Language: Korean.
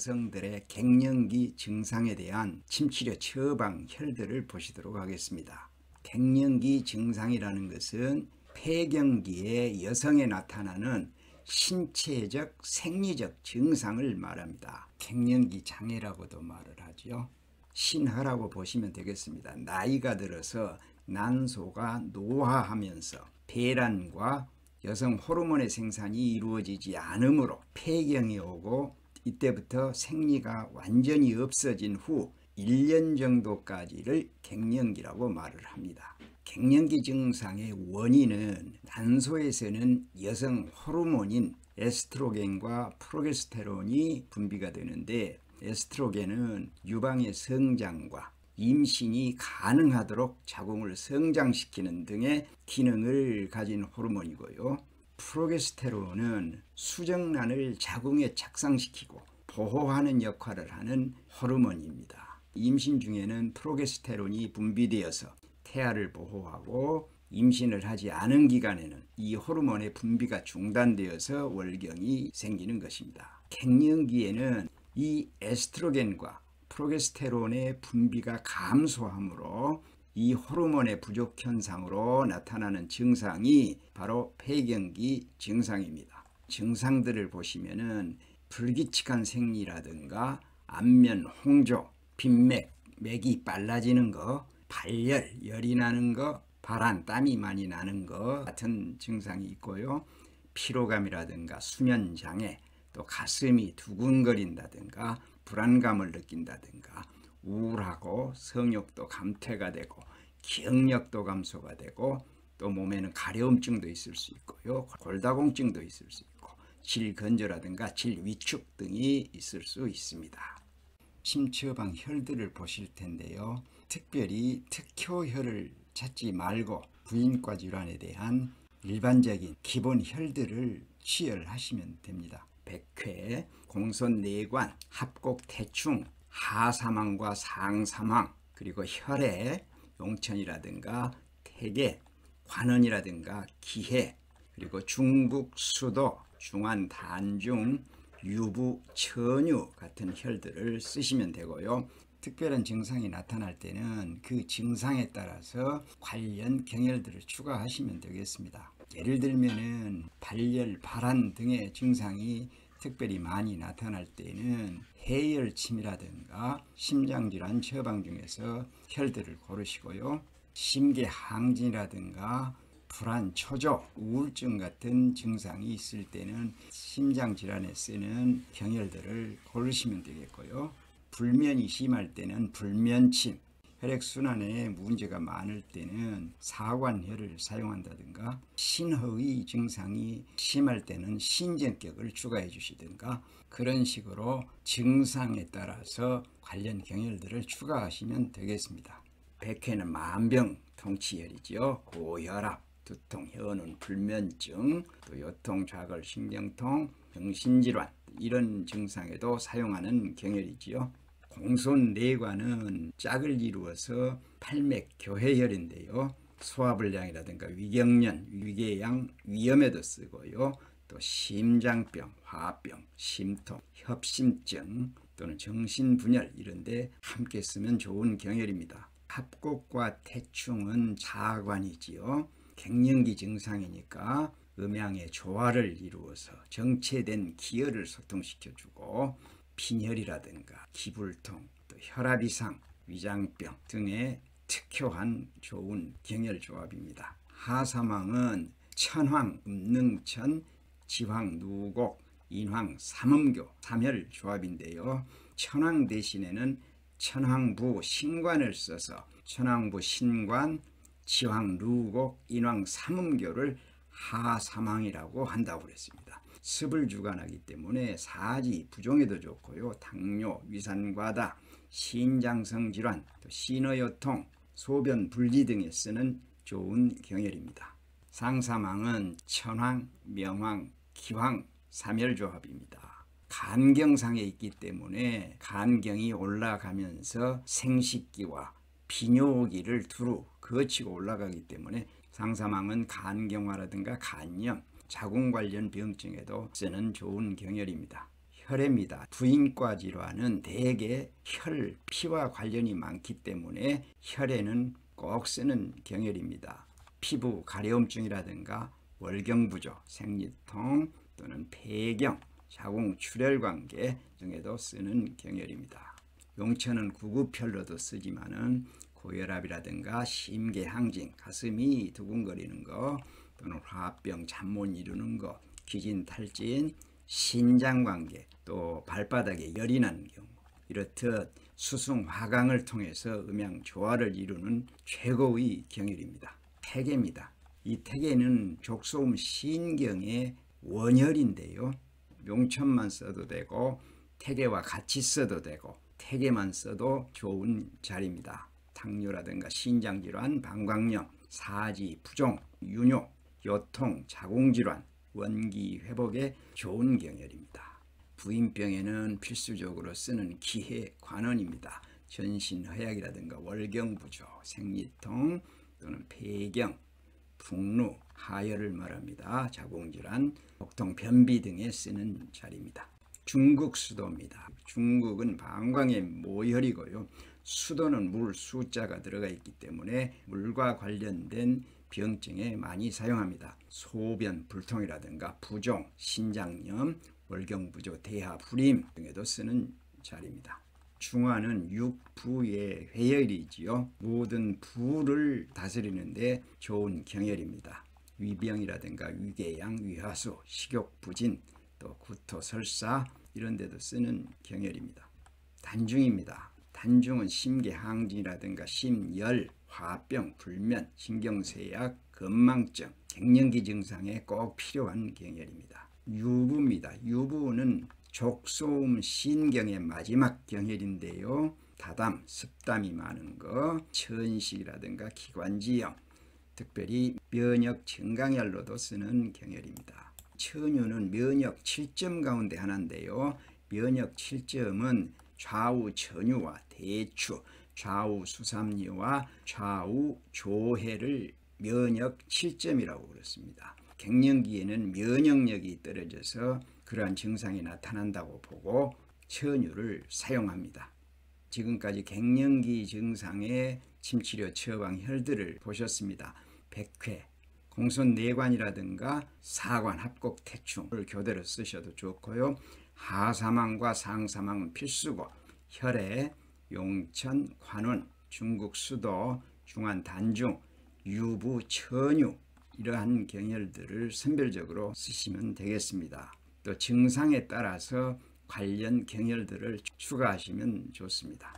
여성들의 갱년기 증상에 대한 침치료 처방 혈들을 보시도록 하겠습니다. 갱년기 증상이라는 것은 폐경기에 여성에 나타나는 신체적, 생리적 증상을 말합니다. 갱년기 장애라고도 말을 하죠. 신허라고 보시면 되겠습니다. 나이가 들어서 난소가 노화하면서 배란과 여성 호르몬의 생산이 이루어지지 않으므로 폐경이 오고 이때부터 생리가 완전히 없어진 후 1년 정도까지를 갱년기라고 말을 합니다. 갱년기 증상의 원인은 난소에서는 여성 호르몬인 에스트로겐과 프로게스테론이 분비가 되는데, 에스트로겐은 유방의 성장과 임신이 가능하도록 자궁을 성장시키는 등의 기능을 가진 호르몬이고요. 프로게스테론은 수정란을 자궁에 착상시키고 보호하는 역할을 하는 호르몬입니다. 임신 중에는 프로게스테론이 분비되어서 태아를 보호하고, 임신을 하지 않은 기간에는 이 호르몬의 분비가 중단되어서 월경이 생기는 것입니다. 갱년기에는 이 에스트로겐과 프로게스테론의 분비가 감소하므로 이 호르몬의 부족 현상으로 나타나는 증상이 바로 폐경기 증상입니다. 증상들을 보시면은 불규칙한 생리라든가 안면 홍조, 빈맥, 맥이 빨라지는 거, 발열, 열이 나는 거, 발한, 땀이 많이 나는 것 같은 증상이 있고요. 피로감이라든가 수면장애, 또 가슴이 두근거린다든가 불안감을 느낀다든가 우울하고 성욕도 감퇴가 되고 기억력도 감소가 되고, 또 몸에는 가려움증도 있을 수 있고요. 골다공증도 있을 수 있고 질건조라든가 질위축 등이 있을 수 있습니다. 침처방 혈들을 보실 텐데요. 특별히 특효혈을 찾지 말고 부인과 질환에 대한 일반적인 기본 혈들을 취혈하시면 됩니다. 백회, 공손내관, 합곡대충, 하사망과 상사망, 그리고 혈액, 용천이라든가 태계, 관원이라든가 기해, 그리고 중북수도, 중안단중, 유부, 천유 같은 혈들을 쓰시면 되고요. 특별한 증상이 나타날 때는 그 증상에 따라서 관련 경혈들을 추가하시면 되겠습니다. 예를 들면은 발열, 발한 등의 증상이 특별히 많이 나타날 때는 해열침이라든가 심장질환 처방 중에서 혈들을 고르시고요. 심계항진이라든가 불안, 초조, 우울증 같은 증상이 있을 때는 심장질환에 쓰는 경혈들을 고르시면 되겠고요. 불면이 심할 때는 불면침, 혈액순환에 문제가 많을 때는 사관혈을 사용한다든가, 신허의 증상이 심할 때는 신전격을 추가해 주시든가, 그런 식으로 증상에 따라서 관련 경혈들을 추가하시면 되겠습니다. 백회는 만병통치혈이지요. 고혈압, 두통, 현운, 불면증, 또 요통, 좌걸, 신경통, 정신질환 이런 증상에도 사용하는 경혈이지요. 공손내관은 짝을 이루어서 팔맥교회혈인데요. 소화불량이라든가 위경련, 위궤양, 위염에도 쓰고요. 또 심장병, 화병, 심통, 협심증 또는 정신분열 이런 데 함께 쓰면 좋은 경혈입니다. 합곡과 태충은 자관이지요. 갱년기 증상이니까 음양의 조화를 이루어서 정체된 기혈을 소통시켜주고, 빈혈이라든가 기불통, 또 혈압 이상, 위장병 등의 특효한 좋은 경혈 조합입니다. 하사망은 천황, 음능천, 지황, 누곡, 인황, 삼음교, 삼혈 조합인데요. 천황 대신에는 천황부 신관을 써서 천황부 신관, 지황, 누곡, 인황, 삼음교를 하사망이라고 한다고 그랬습니다. 습을 주관하기 때문에 사지, 부종에도 좋고요. 당뇨, 위산과다, 신장성 질환, 또 신어요통, 소변 분리 등에 쓰는 좋은 경혈입니다. 상사망은 천황, 명황, 기황, 삼혈조합입니다. 간경상에 있기 때문에 간경이 올라가면서 생식기와 비뇨기를 두루 거치고 올라가기 때문에 상사망은 간경화라든가 간염, 자궁 관련 병증에도 쓰는 좋은 경혈입니다. 혈액입니다. 부인과 질환은 대개 혈, 피와 관련이 많기 때문에 혈에는 꼭 쓰는 경혈입니다. 피부 가려움증이라든가 월경부조, 생리통 또는 폐경, 자궁 출혈 관계 등에도 쓰는 경혈입니다. 용천은 구급혈로도 쓰지만은 고혈압이라든가 심계항진, 가슴이 두근거리는 거 또는 화병, 잠 못 이루는 거, 기진탈진, 신장관계, 또 발바닥에 열이 나는 경우, 이렇듯 수승 화강을 통해서 음양 조화를 이루는 최고의 경혈입니다. 태계입니다. 이 태계는 족소음 신경의 원혈인데요. 용천만 써도 되고 태계와 같이 써도 되고 태계만 써도 좋은 자리입니다. 당뇨라든가 신장질환, 방광염, 사지, 부종, 윤효, 요통, 자궁질환, 원기 회복에 좋은 경혈입니다. 부인병에는 필수적으로 쓰는 기해 관원입니다. 전신허약이라든가 월경부조, 생리통 또는 폐경, 풍루, 하혈을 말합니다. 자궁질환, 복통, 변비 등에 쓰는 자리입니다. 중국 수도입니다. 중국은 방광의 모혈이고요. 수도는 물 수자가 들어가 있기 때문에 물과 관련된 병증에 많이 사용합니다. 소변 불통이라든가 부종, 신장염, 월경부조, 대하불임 등에도 쓰는 자리입니다. 중화는 육부의 회혈이지요. 모든 부를 다스리는데 좋은 경혈입니다. 위병이라든가 위궤양, 위하수, 식욕부진, 또 구토설사 이런 데도 쓰는 경혈입니다. 단중입니다. 단중은 심계항진이라든가 심열, 화병, 불면, 신경쇠약, 건망증, 갱년기 증상에 꼭 필요한 경혈입니다. 유부입니다. 유부는 족소음 신경의 마지막 경혈인데요. 다담, 습담이 많은 거, 천식이라든가 기관지염, 특별히 면역 증강혈로도 쓰는 경혈입니다. 천유는 면역 7점 가운데 하나인데요. 면역 7점은 좌우 천유와 대추, 좌우 수삼리와 좌우 조해를 면역 7점이라고 그렇습니다. 갱년기에는 면역력이 떨어져서 그러한 증상이 나타난다고 보고 천유를 사용합니다. 지금까지 갱년기 증상의 침치료 처방혈들을 보셨습니다. 백회, 공손내관이라든가 사관, 합곡, 태충을 교대로 쓰셔도 좋고요. 하사망과 상사망은 필수고 혈액, 용천, 관원, 중국 수도, 중한 단중, 유부, 천유 이러한 경혈들을 선별적으로 쓰시면 되겠습니다. 또 증상에 따라서 관련 경혈들을 추가하시면 좋습니다.